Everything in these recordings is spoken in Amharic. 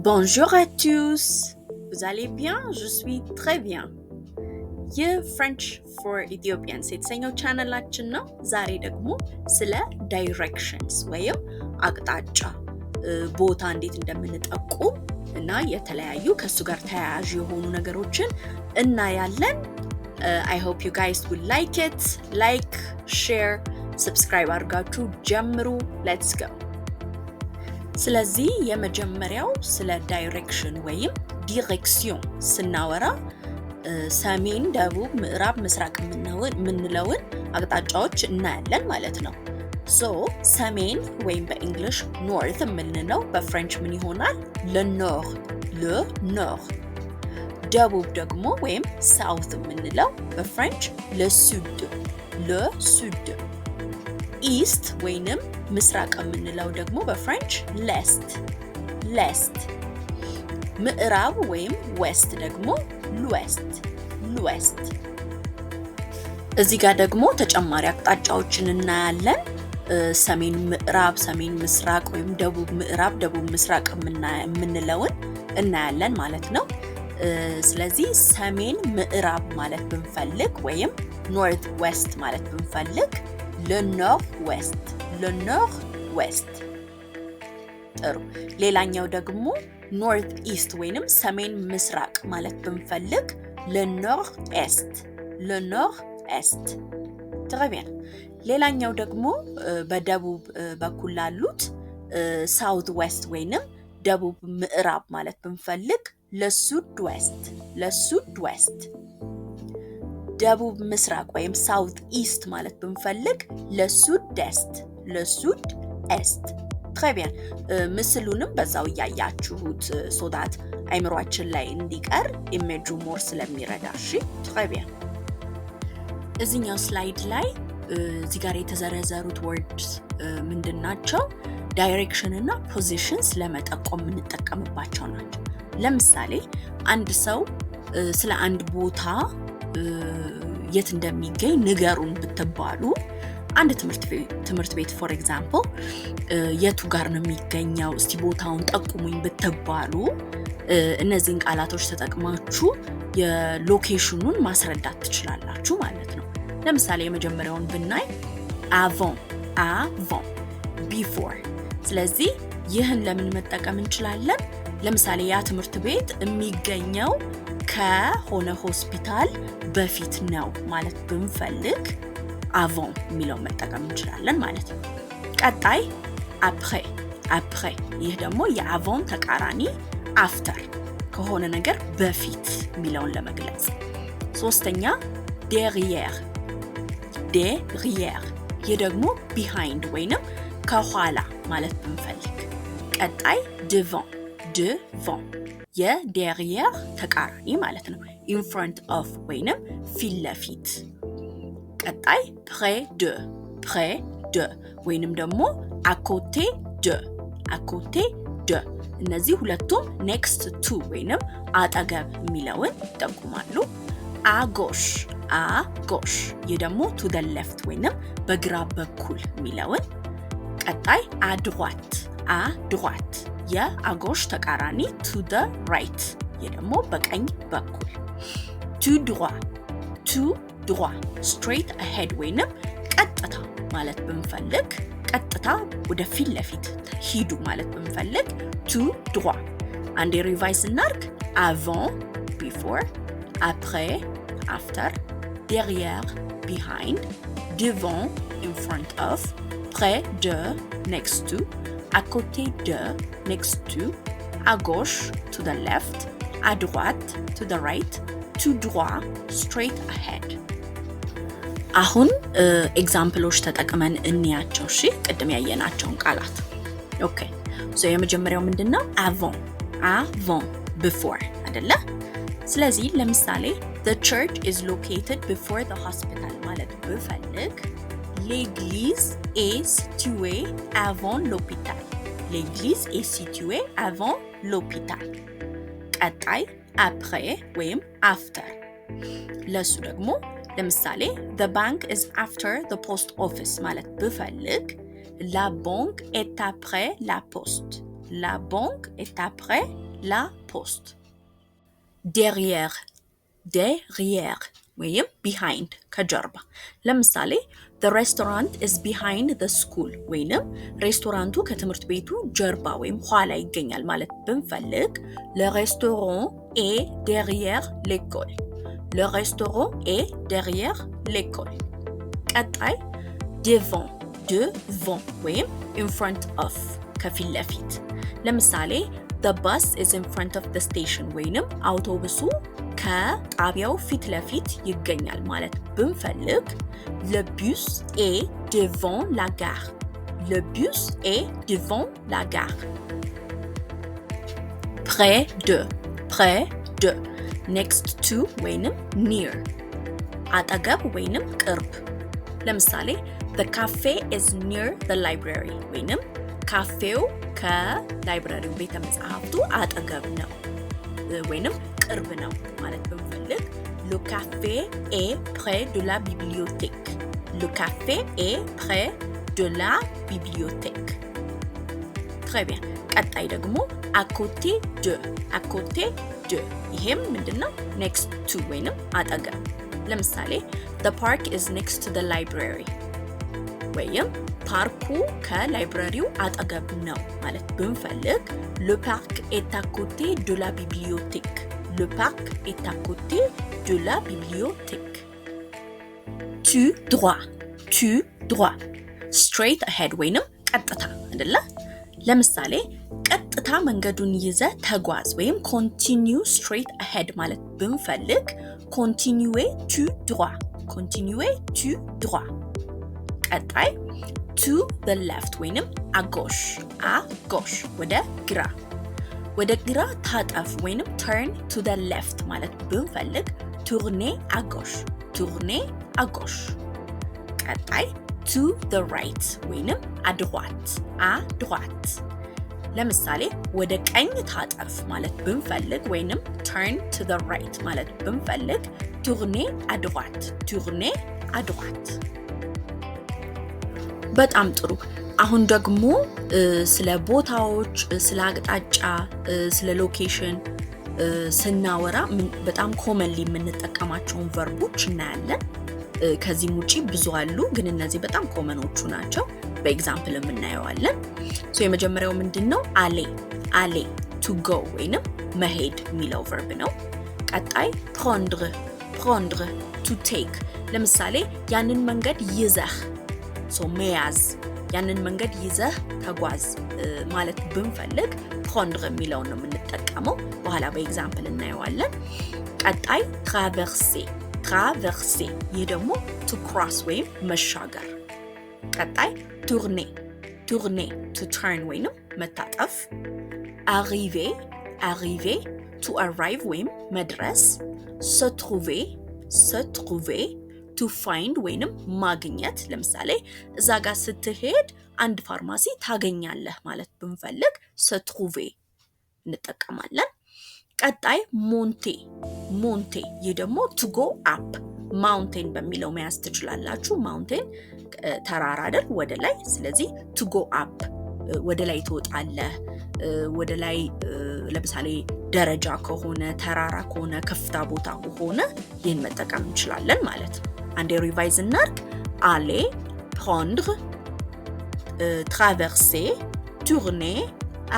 Bonjour à tous. Vous allez bien? Je suis très bien. የፍሬንች ፎር ኢትዮጵያንስ የተሰኘው ቻናላችን ነው። ዛሬ ደግሞ ስለ ዳይሬክሽንስ ወይም አቅጣጫ ቦታ እንዴት እንደምንጠቁም እና የተለያዩ ከሱ ጋር ተያያዥ የሆኑ ነገሮችን እናያለን። I hope you guys will like it. Like, share, subscribe አድርጋችሁ ጀምሩ. Let's go. ስለዚህ የመጀመሪያው ስለ ዳይሬክሽን ወይም ዲሬክሲዮን ስናወራ ሰሜን፣ ደቡብ፣ ምዕራብ፣ ምስራቅ የምንለውን አቅጣጫዎች እናያለን ማለት ነው። ሶ ሰሜን ወይም በእንግሊሽ ኖርት የምንለው በፍሬንች ምን ይሆናል? ለኖር ለኖር። ደቡብ ደግሞ ወይም ሳውት የምንለው በፍሬንች ለሱድ ለሱድ። ኢስት ወይንም ምስራቅ የምንለው ደግሞ በፍሬንች ሌስት ሌስት። ምዕራብ ወይም ዌስት ደግሞ ሉዌስት ሉዌስት። እዚህ ጋር ደግሞ ተጨማሪ አቅጣጫዎችን እናያለን። ሰሜን ምዕራብ፣ ሰሜን ምስራቅ ወይም ደቡብ ምዕራብ፣ ደቡብ ምስራቅ የምንለውን እናያለን ማለት ነው። ስለዚህ ሰሜን ምዕራብ ማለት ብንፈልግ ወይም ኖርት ዌስት ማለት ብንፈልግ ለኖር ዌስት ለኖር ዌስት። ጥሩ። ሌላኛው ደግሞ ኖርት ኢስት ወይንም ሰሜን ምስራቅ ማለት ብንፈልግ ለኖር ኤስት ለኖር ኤስት። ትረቢያን። ሌላኛው ደግሞ በደቡብ በኩል ላሉት ሳውት ዌስት ወይንም ደቡብ ምዕራብ ማለት ብንፈልግ ለሱድ ዌስት ለሱድ ዌስት። ደቡብ ምስራቅ ወይም ሳውት ኢስት ማለት ብንፈልግ ለሱድ ኤስት ለሱድ ኤስት። ትረቢያን። ምስሉንም በዛው እያያችሁት ሶዳት አይምሯችን ላይ እንዲቀር ኢሜጁ ሞር ስለሚረዳ። እሺ ትረቢያን። እዚህኛው ስላይድ ላይ እዚህ ጋር የተዘረዘሩት ወርድስ ምንድን ናቸው? ዳይሬክሽን እና ፖዚሽንስ ለመጠቆም የምንጠቀምባቸው ናቸው። ለምሳሌ አንድ ሰው ስለ አንድ ቦታ የት እንደሚገኝ ንገሩን ብትባሉ፣ አንድ ትምህርት ቤት ፎር ኤግዛምፕል የቱ ጋር ነው የሚገኘው እስቲ ቦታውን ጠቁሙኝ ብትባሉ እነዚህን ቃላቶች ተጠቅማችሁ የሎኬሽኑን ማስረዳት ትችላላችሁ ማለት ነው። ለምሳሌ የመጀመሪያውን ብናይ avant avant before። ስለዚህ ይህን ለምን መጠቀም እንችላለን? ለምሳሌ ያ ትምህርት ቤት የሚገኘው ከሆነ ሆስፒታል በፊት ነው ማለት ብንፈልግ avant የሚለውን መጠቀም እንችላለን ማለት ነው። ቀጣይ après après። ይህ ደግሞ የavant ተቃራኒ after ከሆነ ነገር በፊት የሚለውን ለመግለጽ። ሶስተኛ derrière derrière። ይህ ደግሞ behind ወይንም ከኋላ ማለት ብንፈልግ። ቀጣይ devant devant የderrière ተቃራኒ ማለት ነው። in front of ወይንም ፊት ለፊት። ቀጣይ près de ወይንም ደግሞ à côté de። እነዚህ ሁለቱም next to ወይንም አጠገብ የሚለውን ይጠቁማሉ። à gauche ይህ ደግሞ to the left ወይንም በግራ በኩል የሚለውን። ቀጣይ à droite የà gauche ተቃራኒ to the right ይህ ደግሞ በቀኝ በኩል። tout droit straight ahead ወይንም ቀጥታ ማለት ብንፈልግ፣ ቀጥታ ወደ ፊት ለፊት ሂዱ ማለት ብንፈልግ tout droit። አንዴ ሪቫይዝ እናርግ። avant before፣ après after፣ derrière behind፣ devant in front of፣ près de next to፣ à côté de next to፣ à gauche to the left፣ à droite to the right፣ tout droit straight ahead። አሁን ኤግዛምፕሎች ተጠቅመን እንያቸው። እሺ ቅድም ያየናቸውን ቃላት። ኦኬ ሶ የመጀመሪያው ምንድነው? avant before አይደለ? ስለዚህ ለምሳሌ the church is located before the hospital ማለት ብፈልግ l'église est située avant l'hôpital l'église est située avant l'hôpital። ቀጣይ après ወይም after። ለሱ ደግሞ ለምሳሌ the bank is after the post office ማለት ብፈልግ la banque est après la poste la banque est après la poste. derrière derrière ወይም behind ከጀርባ ለምሳሌ the restaurant is behind the school ወይንም ሬስቶራንቱ ከትምህርት ቤቱ ጀርባ ወይም ኋላ ይገኛል ማለት ብንፈልግ le restaurant est derrière l'école. le restaurant est derrière l'école. ቀጣይ devant ወይም in front of ከፊት ለፊት ለምሳሌ the bus is in front of the station ወይንም አውቶቡሱ ከጣቢያው ፊት ለፊት ይገኛል ማለት ብንፈልግ le bus est devant la gare. le bus est devant la gare. près de next to ወይንም near አጠገብ ወይንም ቅርብ ለምሳሌ the cafe is near the library ወይንም ካፌው ከላይብረሪው ቤተ መጻሕፍቱ አጠገብ ነው ወይንም ቅርብ ነው ማለት ብንፈልግ le café est près de la bibliothèque. le café est près de la bibliothèque. très bien. ቀጣይ ደግሞ à côté de ይሄም ምንድነው next to ወይንም አጠገብ ለምሳሌ the park is next to the library ወይም ፓርኩ ከላይብረሪው አጠገብ ነው ማለት ብንፈልግ le parc est à côté de la bibliothèque. le parc est à côté de la bibliothèque. tout droit straight ahead ወይንም ቀጥታ አይደለ ለምሳሌ ቀጥታ መንገዱን ይዘ ተጓዝ ወይም continue straight ahead ማለት ብንፈልግ continuer tout droit. ቀጣይ to the left ወይንም à gauche ወደ ግራ ታጠፍ ወይንም turn to the left ማለት ብንፈልግ tourner à gauche. ቀጣይ to the right ወይንም à droite ለምሳሌ ወደ ቀኝ ታጠፍ ማለት ብንፈልግ ወይንም turn to the right ማለት ብንፈልግ tourner à droite. በጣም ጥሩ። አሁን ደግሞ ስለ ቦታዎች፣ ስለ አቅጣጫ፣ ስለ ሎኬሽን ስናወራ በጣም ኮመንሊ የምንጠቀማቸውን ቨርቦች እናያለን። ከዚህም ውጪ ብዙ አሉ፣ ግን እነዚህ በጣም ኮመኖቹ ናቸው። በኤግዛምፕል የምናየዋለን። የመጀመሪያው ምንድነው? አሌ to go ወይንም መሄድ የሚለው ቨርብ ነው። ቀጣይ prendre to take ለምሳሌ ያንን መንገድ ይዘህ መያዝ ያንን መንገድ ይዘህ ተጓዝ ማለት ብንፈልግ prendre የሚለውን ነው የምንጠቀመው። በኋላ በኤግዛምፕል እናየዋለን። ቀጣይ traverser ይህ ደግሞ to cross ወይም መሻገር። ቀጣይ tourner to turn ወይንም መታጠፍ። arriver to arrive ወይም መድረስ። se trouver to find ወይንም ማግኘት ለምሳሌ እዛ ጋር ስትሄድ አንድ ፋርማሲ ታገኛለህ ማለት ብንፈልግ se trouver እንጠቀማለን። ቀጣይ monter ይህ ደግሞ to go up mountain በሚለው መያዝ ትችላላችሁ። mountain ተራራ አይደል ወደ ላይ። ስለዚህ to go up ወደ ላይ ትወጣለህ። ወደ ላይ ለምሳሌ ደረጃ ከሆነ ተራራ ከሆነ ከፍታ ቦታ ከሆነ ይህን መጠቀም እንችላለን ማለት ነው። አንዴ ሪቫይዝ እናድርግ። aller prendre traverser tourner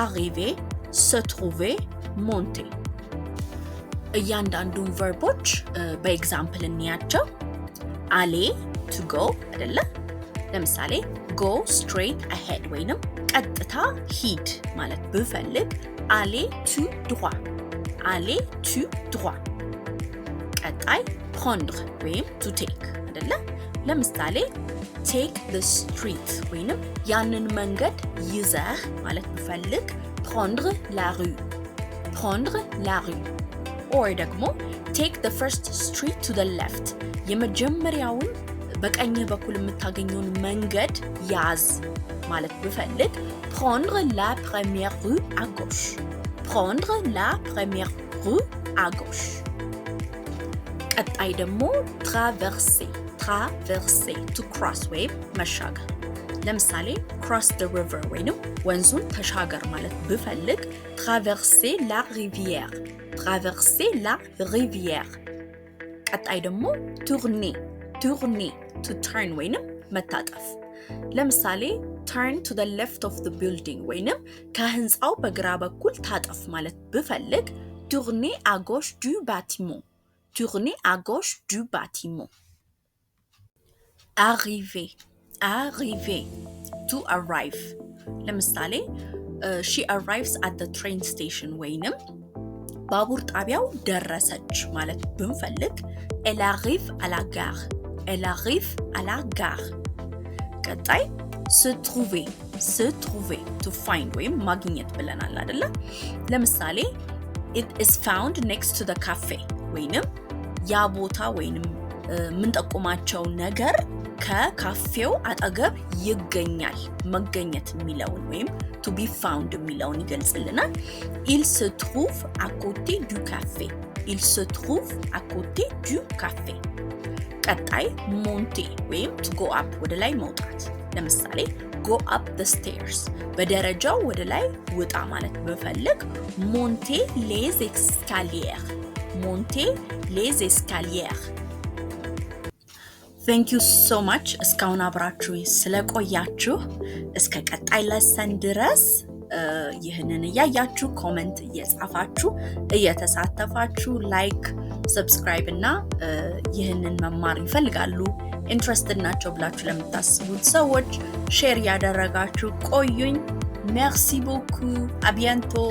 arriver se trouver monter እያንዳንዱን ቨርቦች በኤግዛምፕል እንያቸው። aller to go አይደለ? ለምሳሌ go straight ahead ወይንም ቀጥታ ሂድ ማለት ብፈልግ aller tout droit። ቀጣይ prendre ወይም to take አይደለ? ለምሳሌ take the street ወይንም ያንን መንገድ ይዘህ ማለት ብፈልግ prendre la rue or ደግሞ take the first street to the left የመጀመሪያውን በቀኝ በኩል የምታገኘውን መንገድ ያዝ ማለት ብፈልግ prendre la première rue à gauche. ቀጣይ ደግሞ traverser to cross ወይም መሻገር። ለምሳሌ cross the river ወይንም ወንዙን ተሻገር ማለት ብፈልግ traverser la rivière traverser la rivière። ቀጣይ ደግሞ tourner to turn ወይንም መታጠፍ። ለምሳሌ turn to the left of the building ወይንም ከህንጻው በግራ በኩል ታጠፍ ማለት ብፈልግ tourner à gauche du bâtiment tourner à gauche du bâtiment። arriver to arrive ለምሳሌ she arrives at the train station ወይንም ባቡር ጣቢያው ደረሰች ማለት ብንፈልግ elle arrive à la gare ቀጣይ se trouver to find ወይም ማግኘት ብለናል አይደለ? ለምሳሌ it is found next to the cafe ወይንም ያ ቦታ ወይንም ምንጠቁማቸው ነገር ከካፌው አጠገብ ይገኛል መገኘት የሚለውን ወይም to be found የሚለውን ይገልጽልናል። il se trouve à côté du café ቀጣይ monter ወይም to go up ወደ ላይ መውጣት። ለምሳሌ go up the stairs በደረጃው ወደ ላይ ውጣ ማለት በፈልግ monter les escaliers። Thank you so much እስካሁን አብራችሁ ስለቆያችሁ። እስከ ቀጣይ ለሰን ድረስ ይህንን እያያችሁ ኮሜንት እየጻፋችሁ እየተሳተፋችሁ ላይክ ሰብስክራይብ እና ይህንን መማር ይፈልጋሉ ኢንትረስትድ ናቸው ብላችሁ ለምታስቡት ሰዎች ሼር ያደረጋችሁ ቆዩኝ። Merci beaucoup. À bientôt.